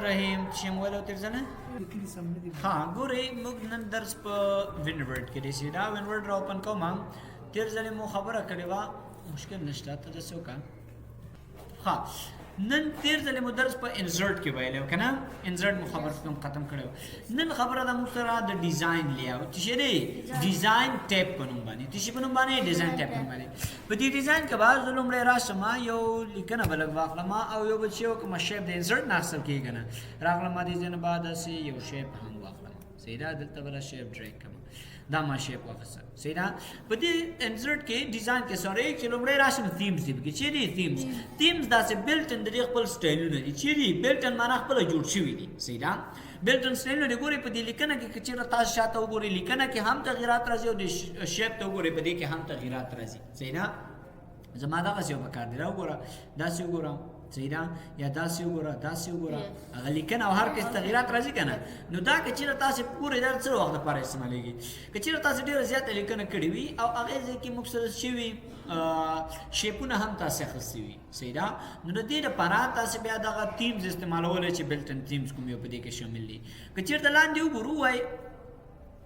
الرحیم چې موږ له تیر ځنه ها ګوري موږ نن درس په وینورډ کې دی دا وینورډ را اوپن کوم تیر ځله مو خبره کړې و مشکل نشته ته څه وکړه ها نن تیر ځله مو درس په انسرټ کې ویلو کنه انسرټ مو خبر کوم ختم کړو نن خبره د مخترا د ډیزاین لیاوټ چې دی ډیزاین ټیپ په نوم باندې چې په نوم باندې ډیزاین ټیپ په نوم باندې په دې ډیزاین کې بعض لومړی راسم یو لیکنه بلګ واخلم او یو بچیو کوم شیپ د انسرټ ناصب کیږي نه راغلم دې ځنه بعد سي یو شیپ هم واخلم سیدا دلته بل شیپ ډریک کوم دا ما شیپ واخصه سیدا په دې انسرټ کې ډیزاین کې سره چې لومړی راشم تیمز دی چې دی تیمز دا چې بلټ ان د خپل سټایلونه دي چې دی بلټ ان معنا خپل جوړ شوی دي سیدا بلټ ان سټایلونه ګوري په دې لیکنه کې چې تاسو شاته وګوري لیکنه کې هم تغیرات راځي او د شیپ ته وګوري په دې کې هم تغیرات راځي سیدا زما دا څه وکړ دی راوګوره دا څه وګورم سیدا یا داسې وګوره هغه لیکنه او هر کس تغیرات راځي کنه نو دا که چیرې تاسو پوره در څه وخت لپاره استعمالېږي که چیرې تاسو ډېر زیات لیکنه کړې وي او هغه ځکه مخصوص شوی شیپونه هم تاسو اخستي وي سیدا نو د دې لپاره تاسو بیا دغه تیمز استعمالول چې بلټن تیمز کوم یو په دې کې شامل دي که چیرې لاندې وګورو وای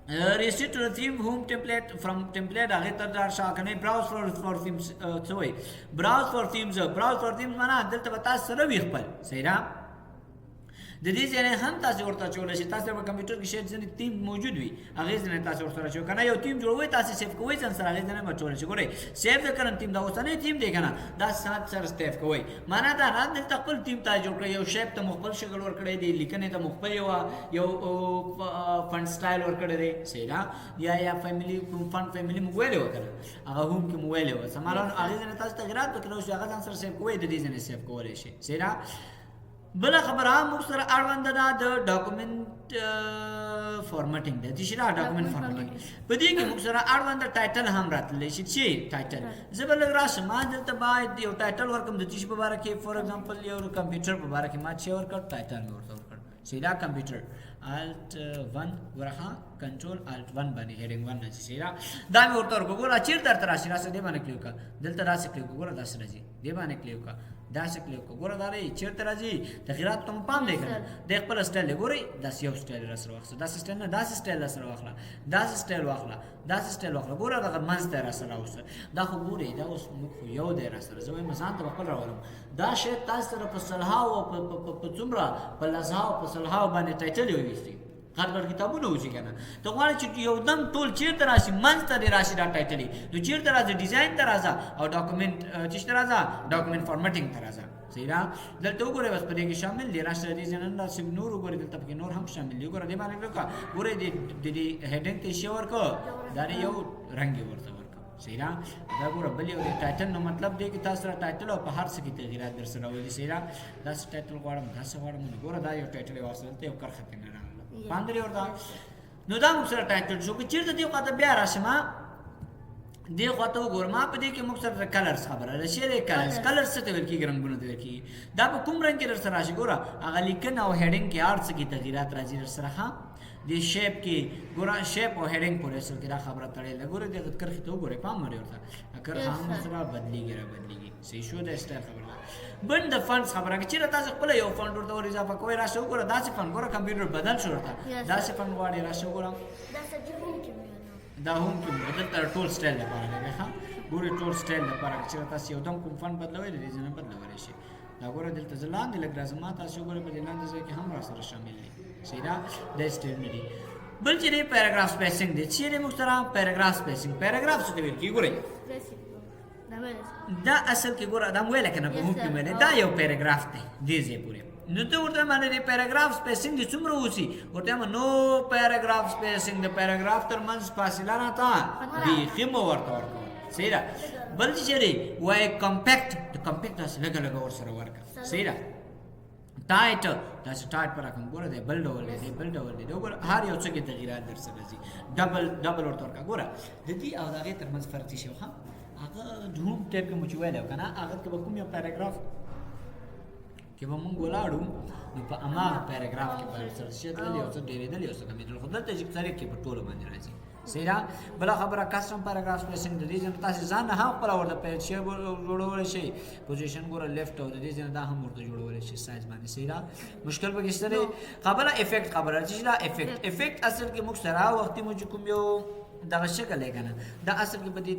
reset to the theme home template from template هغه تر دار شاکنه browse for themes څوي browse for themes معنا دلته به تاسو سره وی خپل صحیح د دې ځای هم تاسو ورته چول شي تاسو په کمپیوټر کې شاید ځنې تیم موجود وي هغه ځنې تاسو ورته چول کنه یو تیم جوړوي تاسو سیف کوی ځن سره هغه ځنې چول شي ګورئ سیف د کرن تیم دا اوسنۍ تیم دی کنه دا سات سره سیف کوی معنا دا نه د خپل تیم ته جوړ کړی یو شیپ ته مخبل شکل ور کړی دی لیکنه ته مخبل یو فن سټایل ور کړی دی صحیح یا فیملی فن فیملی موبایل وکړه هغه هم کې موبایل و سمالون هغه ځنې تاسو تغیرات وکړو چې هغه ځن سره سیف کوی د دې ځنې سیف کولای شي صحیح بل خبره موږ سره اړوند ده د ډاکومنت فارمټینګ د دې شرا ډاکومنت فارمټینګ په دې کې موږ سره اړوند ټایټل هم راتلی شي چې ټایټل زبر لګ راشم ما دلته باید یو ټایټل ورکم د دې په اړه کې فور ایگزامپل یو کمپیوټر په اړه کې ما چې ورکړ ټایټل ورته ورکړ سیدا کمپیوټر alt 1 ورها کنټرول alt 1 باندې هډینګ 1 نه سیدا دا مې ورته ورکړ چې درته راشي راځي دې باندې کلیک کا دلته راشي کلیک وګوره داسې راځي دې باندې کلیک کا دا څه کلیک وګوره دا لري چیرته راځي تغیرات ته پام دی کنه د خپل سټایل ګوري دا یو سټایل را سره واخله دا سټایل نه دا سټایل را سره واخله دا سټایل واخله دا سټایل واخله ګوره دا منځ ته را سره اوسه دا خو ګوري دا اوس یو دی را سره زه وایم ځان ته خپل راولم دا شی تاسو سره په صلحاو په څومره په لزهاو په صلحاو باندې ټایټل ویستي غړ کتابونه وځي کنه ته غواړې چې یو دم ټول چیرته راشي منځ ته راشي دا ټایټل نو چیرته راځي ډیزاین ته راځه او ډاکومنت چې راځه ډاکومنت فارمټینګ ته راځه صحیح دلته وګورئ بس په دې کې شامل دي راشه دې ځنن دا سیم نور وګورئ دلته کې نور هم شامل دي وګورئ دې باندې وکړه ګورئ دې هډینګ ته شی ورکو دا یو رنگ ورته ورکو صحیح دا ګورئ بل یو ټایټل نو مطلب دی چې تاسو را ټایټل او په هر څه کې تغیرات در سره ولې صحیح دا ټایټل غواړم دا څه غواړم ګورئ دا یو ټایټل واسطه ته یو کرخه نه باندې ورته نو دا موږ سره ټایټل شو چې چیرته دی خواته بیا راشم دی خواته وګورم په دې کې موږ سره کلرز خبره ده شی کلرز څه ته ورکی رنگونه ته ورکی دا په کوم رنگ کې در سره راشي ګوره هغه لیکن او هډینګ کې ارڅ کې تغیرات راځي در سره ها د شیپ کې ګوره شیپ او هډینګ پورې سره کې دا خبره تړلې ګوره د کرخه ته وګوره پام مری ورته اگر هم سره بدلیږي صحیح شو دا سټایل خبره بند د فنډز خبره کې چې تاسو خپل یو فند ورته ور اضافه کوی راشه وګوره داسې فند ګوره کمپیوټر بدل شو ورته داسې فند واړی راشه وګوره دا هم کې بدل تر ټول سټایل لپاره دی ښا ګوره ټول سټایل لپاره چې تاسو یو دم کوم فند بدلوي دي ځنه بدلوي شي دا ګوره دلته ځلاندې لګ راځم ما تاسو ګوره په لاندې ځای کې هم را سره شامل دي صحیح د سټایل نه دي بل چې پیراګراف سپیسینګ دي چې موږ سره پیراګراف سپیسینګ پیراګراف څه دی کی ګوره دا اصل کې ګوره دا ویل کنه په موږ کې دا یو پیراګراف دی دې ځای پورې نو ته ورته باندې پیراګراف سپیسینګ دي څومره وسی ورته نو پیراګراف سپیسینګ د پیراګراف تر منځ فاصله نه تا دی خمو ورته صحیح بل چې دی وای کمپیکټ د کمپیکټ اس لګ ور سره ورکا صحیح ټایټ دا ټایټ پر کوم ګوره دی بل ډول دی ګوره هر یو څه کې تغیرات در سره دي ډبل ورته ورکا ګوره د دې او دغه تر منځ فرق شي ها هغه دوم ټیپ کې مچ ویل کنه هغه کې کوم یو پیراګراف کې به مونږ ولاړو نو په اماغه پیراګراف کې په سر شي دلته یو څه ډېرې دلته یو څه کمې دل خو دلته چې څلې کې په ټولو باندې راځي صحیح ده. بله خبره کسټم پیراګراف سپیسینګ د دې ځای نه تاسې ځان نه هم خپله ورته پیج شی جوړولی شئ. پوزیشن ګوره لیفټ او د دې ځای نه دا هم ورته جوړولی شئ سایز باندې. صحیح ده. مشکل پکې شته دی. خبره افیکټ خبره چې دا افیکټ اصل کې موږ سره وختي مو چې کوم یو دغه شکل دی که نه دا اصل کې په دې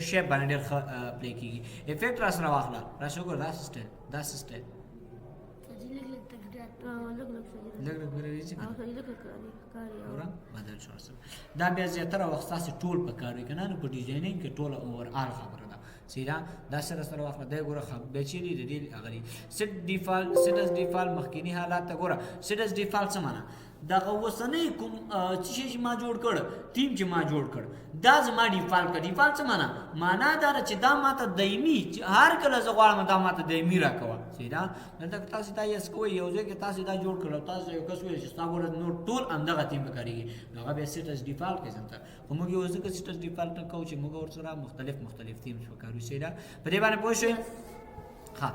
شیپ باندې ډېر ښه پلی کېږي. افیکټ را سره واخله راشه وګوره داسې سټایل داسې سټایل لږ لږ ورېږي که نه بدل شو اصل. دا بیا زیاتره وخت ستاسې ټول په کار وي که نه نو په ډیزاینینګ کې ټوله اوورآل خبره ده. صحیح ده. دا سره سره واخله دی ګوره بیا چیرې د دې هغه دي سټ ډیفالټ مخکیني حالات ته ګوره سټ ډیفالټ څه معنا دغه اوسنی کوم څه شی چې ما جوړ کړ تیم چې ما جوړ کړ دا زما ډیفالټ کړ. ډیفالټ څه معنا دا ده چې دا ماته دایمي هر کله زه غواړم دا ماته دایمي راکوه. صحیح ده. دلته که تاسې دا یس کوئ یو ځای کې تاسې دا جوړ کړل تاسو یو کس ویل چې ستا ګوره نور ټول همدغه تیم به کارېږي نو هغه بیا سټس ډیفالټ کوي ځان ته. خو موږ یو ځکه سټس ډیفالټ نه کوو چې موږ ورسره مختلف تیمز به کار وي. صحیح ده. په دې باندې پوه شئ. ها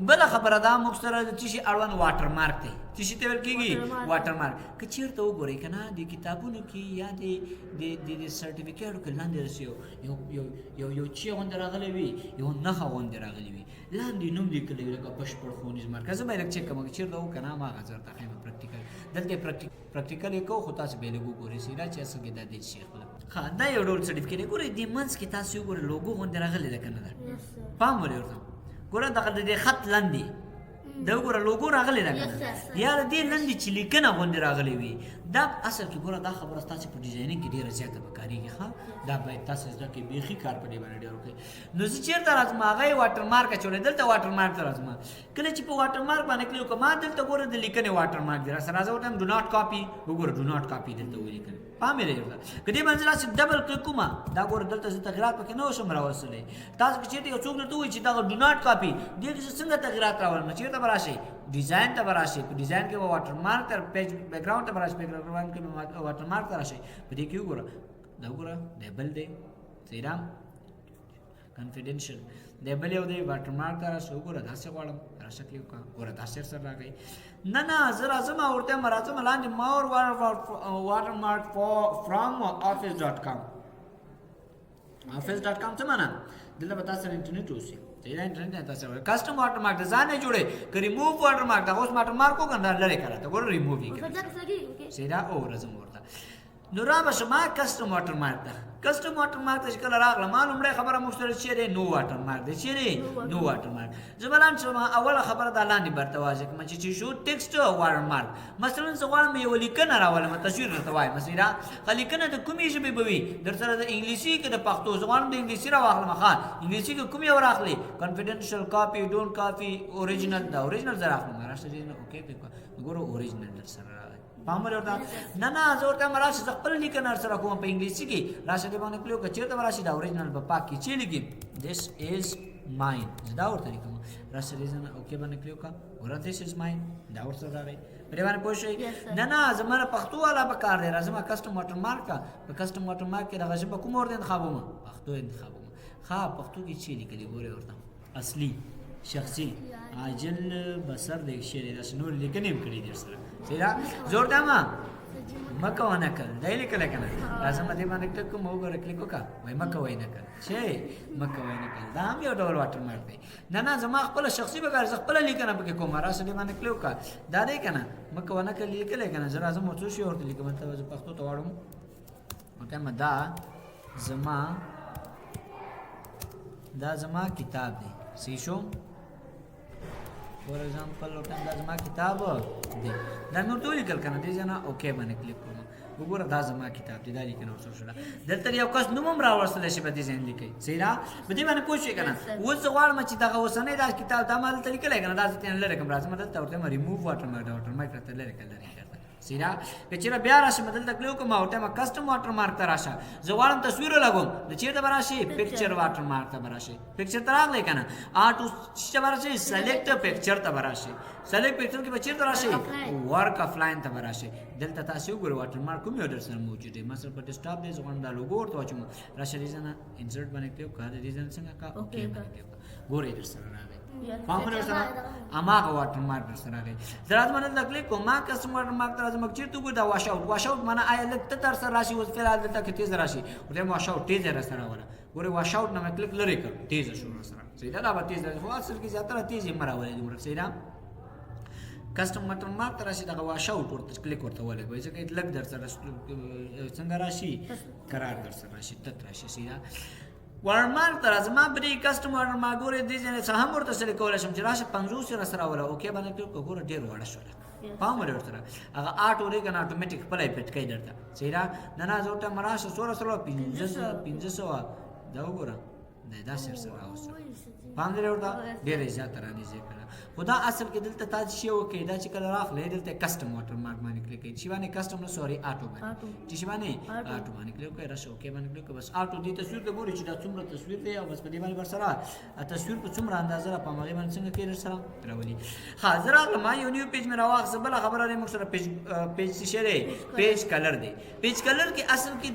بله خبره دا موږ سره د څه شي اړوند واټر مارک دی. څه شي ته ویل کېږي واټر مارک. که چېرته وګورئ که نه د کتابونو کې یا د سرټیفیکیټو کې لاندې رسي یو چی غوندې راغلی وي یو نښه غوندې راغلی وي لاندې نوم لیکلی وي لکه بشپړ ښوونیز مرکز. زه به یې لږ چک کوم که چېرته وو که نه هماغه زه ورته ښیم پرکټیکل دلته پرکټیکل یې کوو خو تاسو بیا لږ وګورئ صحیح ده چې اصل کې دا دې شي خپله. ښه دا یو ډول سرټیفیکیټ دی. ګورئ دې منځ کې تاسو وګورئ لوګو غوندې راغلی ده که نه ده پام ولې ورته ګوره دغه د دې خط لاندې دا وګوره لوګو راغلی ده که نه یا د دې لاندې چې لیکنه غوندې راغلی وي دا اصل کې ګوره دا خبره ستاسې په ډیزاینینګ کې ډېره زیاته به کارېږي. ښه دا باید تاسو زده کړئ بیخي کار په دې باندې ډېر وکړئ. نو زه چېرته راځم هغه یې واټر مارک اچولی دلته واټر مارک ته راځم. کله چې په واټر مارک باندې کلیک وکړم ما دلته ګوره د لیکنې واټر مارک دی راسره راځه ورته ډو ناټ کاپي وګوره ډو ناټ کاپي دلته ولیکل پام یې دی ورته. که دې باندې راسي ډبل کلیک کومه دا ګوره دلته زه تغیرات پکې نه وشم راوستلی. تاسو که چېرته یو څوک درته ووایي چې دغه ډو ناټ کاپي دې کې زه څنګه تغیرات راولم نو چېرته به راشئ ډیزاین ته به راشئ. په ډیزاین کې به واټر مارک ته پیج بیکګراؤنډ ته به راشئ بیکګراؤنډ کې به واټر مارک ته راشئ. په دې کې وګوره دا وګوره دی بل دی صحیح ده کنفیډینشل دی بل یو دی واټر مارک ته راشئ وګوره داسې غواړم راشه کلیک وکړه ګوره داسې سره راغی. نه زه راځم ورته یم راځم لاندې مور واټر مارک فرام office.com office.com څه معنا دلته به تاسو سره انټرنیټ اوسي. صحیح ده انټرنیټ نه تاسو کسټم واټر مارک د ځان نه جوړې که ریموو واټر مارک دا اوس واټر مارک وکړه لرې کړه ته ګوره ریموو یې کړه. صحیح ده او راځم ورته نو را به شما کسټم واټر مارک ته کسټم واټر مارک ته چې کله راغله ما لومړی خبره موږ سره چیرې نو واټر مارک دی چیرې نو واټر مارک. زه به لاندې شم اوله خبره دا لاندې برته واضح کړم چې شو ټکسټ واټر مارک. مثلا زه غواړم یوه لیکنه راولم تصویر درته وایم مثلا ښه لیکنه د کومې ژبې به وي در سره د انګلیسي کې د پښتو زه غواړم د انګلیسي راواخلم. ښه انګلیسي کې کوم یو راخلي کنفیډنشل کاپي ډونټ کاپي اوریجنل دا اوریجنل زه راخلم راشته اوکې ګوره اوریجنل در سره پام ورته نه زه ورته یم راشي زه خپله لیکنه سره کوم په انګلیسي کې راشه دې باندې کلیک وکړه چېرته به راشي دا اوریجنل به پاک کړي چې لیکي this is mine زه دا ورته لیکم راشه دې اوکې باندې کلیک وکړه ګوره this is mine دا ورسره راغی. په دې باندې پوه شئ. نه زما نه پښتو والا به کار دی راځم کسټم واټر مارک ته په کسټم واټر مارک کې دغه ژبه کوم ورته انتخابوم پښتو انتخابوم. ښه پښتو کې چې لیکلي ګورئ ورته اصلي شخصي عاجل بسر د شعر داسې نور لیکنې هم کړي دي سره صحیح ده. زه ورته یم مه کوه نکل دی لیکلی که نه راځم دې باندې کلیک کوم وګوره کلیک وکړه وایي مه کوئ نکل چې مه کوئ نکل دا هم یو ډول واټر مارک دی. نه زما خپله شخصي به کار زه خپله لیکنه پکې کوم راشه دې باندې کلیک وکړه دا دی که نه مه کوه نکل لیکلی که نه زه راځم څو شی ورته لیکم ته زه پښتو ته واړم ورته یم دا زما کتاب دی صحیح شو فور ایگزامپل دا زما کتاب دی دا مې ورته ولیکل که نه دې ځای نه اوکې باندې کلیک کوم وګوره دا زما کتاب دی دا لیکنه ورسره شوله. دلته یو کس نوم هم راوړستلی شي په دې ځای لیکئ صحیح ده. په دې باندې پوه شوې که نه اوس زه غواړم چې دغه اوسنی دا کتاب دا ما دلته لیکلی که نه دا زه ترې لرې کړم راځم دلته ورته یم ریموو واټر مارک دا واټر مارک راته لرې کړه صحیح ده. که چېرې بیا راشي به دلته کلیک وکړم ورته یم کسټم واټر مارک ته راشه زه غواړم تصویر ولګوم نو چېرته به راشي پکچر واټر مارک ته به راشي پکچر ته راغلی که نه آټو چې به راشي سلیکټ پکچر ته به راشي سلیکټ پکچر کې به چېرته راشي ورک افلاین ته به راشي. دلته تاسې وګورئ واټر مارک کوم یو در سره موجود دی مثلا په ډیسکټاپ دی زه غواړم دا لوګو ورته واچوم راشه دې ځای نه انسرټ باندې کلیک وکړه د دې ځای نه څنګه کړه اوکې باندې کلیک وکړه ګورئ در سره راغی. پام نه سره اما واټر مارک سره راغی زراعت باندې کلیک کوم ما کسټم واټر مارک تر ازم چیرته ګو دا واش اوټ معنا آیا لکه تر سره راشي اوس فعال دلته کې تیز راشي ورته واش اوټ تیز سره ولا ګوره واش اوټ نه کلیک لری کړ تیز شو سره سیدا دا به تیز خو اصل کې زیاتره تیز مرولې دي مرګ سیدا کسټم واټر مارک تر راشي دا واش اوټ ورته کلیک ورته ولې وای ځکه لک در سره څنګه راشي قرار در سره راشي تت راشي سیدا ورمار تر از ما بری کسٹمر ما ګورې دې ځنه څه هم ورته سره کولای شم چې راشه 50 سره سره ولا اوکې باندې ته ګوره ډیر وړه شو پام ورته سره هغه آټو ریګن اتوماتیک پلای پټ کوي درته سیرا نه زوټه مراشه سره سره 500 دا وګوره دا سر سره اوسه پام دې ورته ډیر زیات را دي ځکه خدا اصل کې دلته تاسو شی وکي دا چې کله راخلې دلته کسٹم واټر مارک باندې کلیک کړئ چې باندې کسٹم نو سوري آټو باندې چې باندې آټو باندې کلیک کړئ راشه اوکې باندې کلیک بس آټو دې تصویر ته ګوري چې دا څومره تصویر دی او بس په دې باندې ورسره تصویر په څومره اندازه په مغه باندې څنګه کې سره راولي حاضر ما یو نیو پیج مې راوخ بل خبره لري موږ سره پیج شری پیج کلر دی پیج کلر کې اصل کې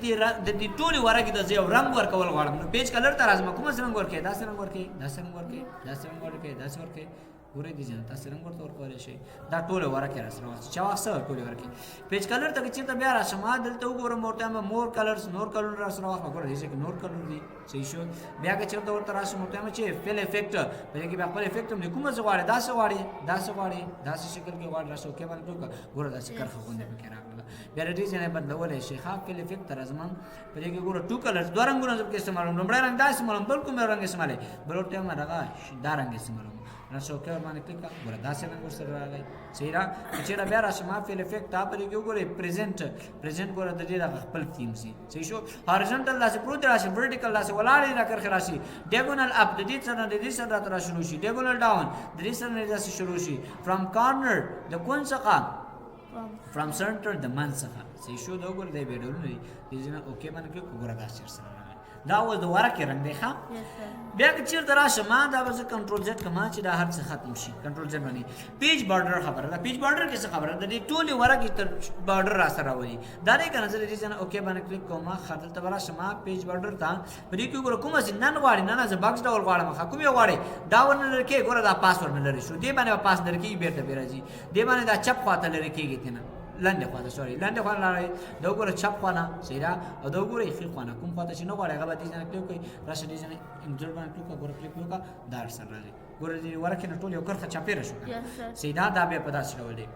د دې ټولي ورګه د یو رنگ ورکول غواړم نو پیج کلر تر ازمه کوم څنګه ورکې دا څنګه ورکې دا څنګه ورکې دا څنګه ورکې دا څنګه ورکې ګورې دي ځان تاسو رنگ ورته ورکول شي دا ټوله ورکه راځي چې واسه ټوله ورکه پیج کلر ته چې ته بیا راشم دلته وګورم ورته مور کلرز نور کلر راځي وګورئ چې نور کلر دي صحیح شو بیا که چېرته ورته راشم ورته چې فل افیکټ په دې کې بیا خپل افیکټ هم کومه څه غواړي دا څه غواړي دا څه شکل کې غواړي راشو کې باندې ټوکا ګوره دا څه کرخه غونډه پکې راغله بیا د ډیزاین بدلول شي خاص فل افیکټ تر ازمن په دې کې ګوره ټو کلرز دوه رنگونه کې استعمالوم لومړی رنگ دا استعمالوم بل کوم رنگ استعمالوي بل ورته ما دا رنگ استعمالوم راشو کې باندې کلیک ګوره دا څه رنگ سره راغلی سیرا چې بیا راشم فل افیکټ تا په دې کې ګوره پریزنټ ګوره د دې د خپل تیم سي صحیح شو هوريزونټل لاسه پروت راشي ورټیکل لاسه ولاړې را کړخ راشي ډیاګونل اپ د دې سره را شروع شي ډیاګونل ډاون د دې سره نه شروع شي فرام کارنر د کون څخه فرام سنټر د من څخه صحیح شو دا ګوره د ویډیو نه دي ځنه اوکې باندې کې ګوره دا سره دا و د ورکه رنگ دی ښا بیا که چیرته راشم ما دا به کنټرول زد کما چې دا هر څه ختم شي کنټرول زد باندې پیج بارډر خبره ده پیج بارډر کې څه خبره ده د ټولي ورکه تر بارډر را سره وي دا نه کنه چې ریزن اوکې باندې کلیک کوم خاطر ته راشم ما پیج بارډر ته په دې کې ګوره کومه چې نن غواړي نه زه باکس ډول غواړم کوم یو غواړي دا ونه لري ګوره دا پاسورډ نه لري شو دې باندې پاس درکې بیرته بیراځي دې باندې دا چپ خواته لري کېږي کنه لاندې خواته سوري لاندې خواته لاري دا وګوره چپ خواته سیرا او دا وګوره خې خواته کوم خواته چې نو غواړي هغه به دې ځنه کلیک کوي راشه دې ځنه انجر باندې کلیک وګوره کلیک وکړه دار سره راځي ګوره دې ورکه نه ټول یو کرخه چاپیره شو سیدا دا به پدا شروع دی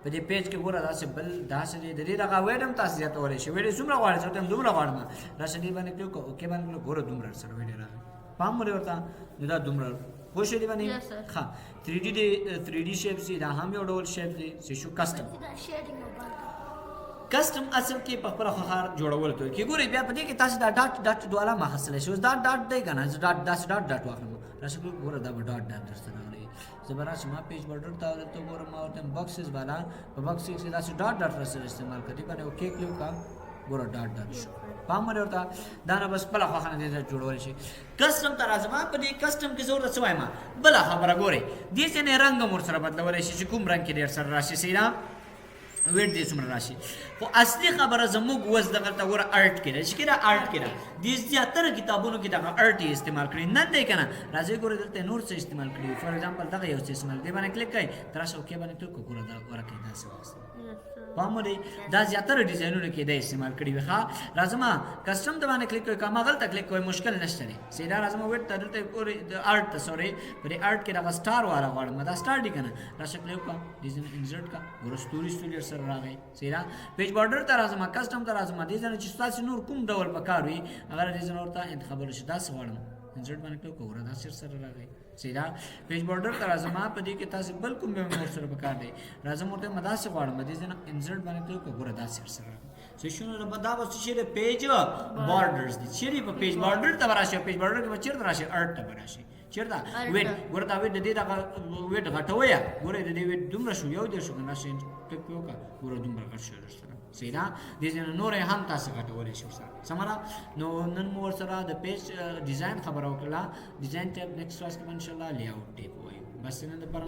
په دې پیج کې ګوره داسې بل داسې د دې دغه ویډم تاسو زیات ورې شي ویډیو څومره غواړئ چې تم دومره غواړم راشه دې باندې کلیک اوکې باندې ګوره دومره سره ویډیو راغی پام ورته ورته دا دومره خوش دی باندې ها 3D شیپس دا هم یو ډول شیپ دی چې شو کسٹم اصل کې په خپل خخار جوړول ته کې ګوري بیا په دې کې تاسو دا ډاټ دواله محصله شو دا ډاټ دی کنه ډاټ واخلم راشه ګوره دا ډاټ درسته راغلی زبرات ما پیج بارډر ته ګوره ما ورته باکسز والا په باکسز کې تاسو ډاټ رسل استعمال کړئ باندې اوکې کلیک کا ګوره ډاټ شو پام ورته دا نه بس بل خو نه جوړول شي کسٹم تر ازما په دې کسٹم کې ضرورت سوای ما بل خبره ګوري دې څنګه رنگ مور سره بدلول شي چې کوم رنگ کې ډیر سره راشي سینا ویټ دې څومره راشي خو اصلي خبره زموږ وز دغه ته ور ارت کې چې کړه ارت کې دې زیاتره کتابونو کې دغه ارت استعمال کړي نه دی کنه راځي ګوره دلته نور څه استعمال کړي فور ایگزامپل دغه یو څه استعمال دی باندې کلیک کړئ ترڅو کې باندې ټکو ګوره دا ورکه دا څه پاموري دا زیاتره ډیزاینونه کې دا استعمال کړي وي ښا راځم کسٹم ته باندې کلیک کوئ کما غلطه کلیک کوئ مشکل نشته دی سیدا راځم ویټ ته دلته ارت سوري پر ارت کې دا سٹار والا غواړم دا سٹار دی کنه راشه کلیک کا ډیزاین انسرټ کا ګور ستوري سره راغی سیدا پیج بارډر ته راځم کسٹم ته راځم ډیزاین چې تاسو نور کوم ډول پکار وي اگر ډیزاین ورته انتخاب شي دا سوالم انسرټ باندې کلیک وکړه دا سره راغی سیدا پیج بارډر ته راځم په دې کې تاسو بل کوم به مور سره پکار دی راځم ورته مدا سره غواړم دې ځنه انسرټ باندې کلیک وکړه دا سره سیشنونه په دا وسه چې پیج بارډرز دي چې په پیج بارډر ته راشي پیج بارډر کې چیرته راشي ارت ته راشي چیرته ویټ ورته ویټ دې دا ویټ غټویا ګوره دې ویټ دومره شو یو دې شو کنه شي ټک وکا ګوره دومره غټ شو سره سیدا دې نور هم تاسو غټولې شو سره سمرا نو نن مور سره د پیج ډیزاین خبرو کړه ډیزاین ټیب نیکسٹ کلاس کې ان شاء الله لی اوټ ټیپ وایي بس نن د پر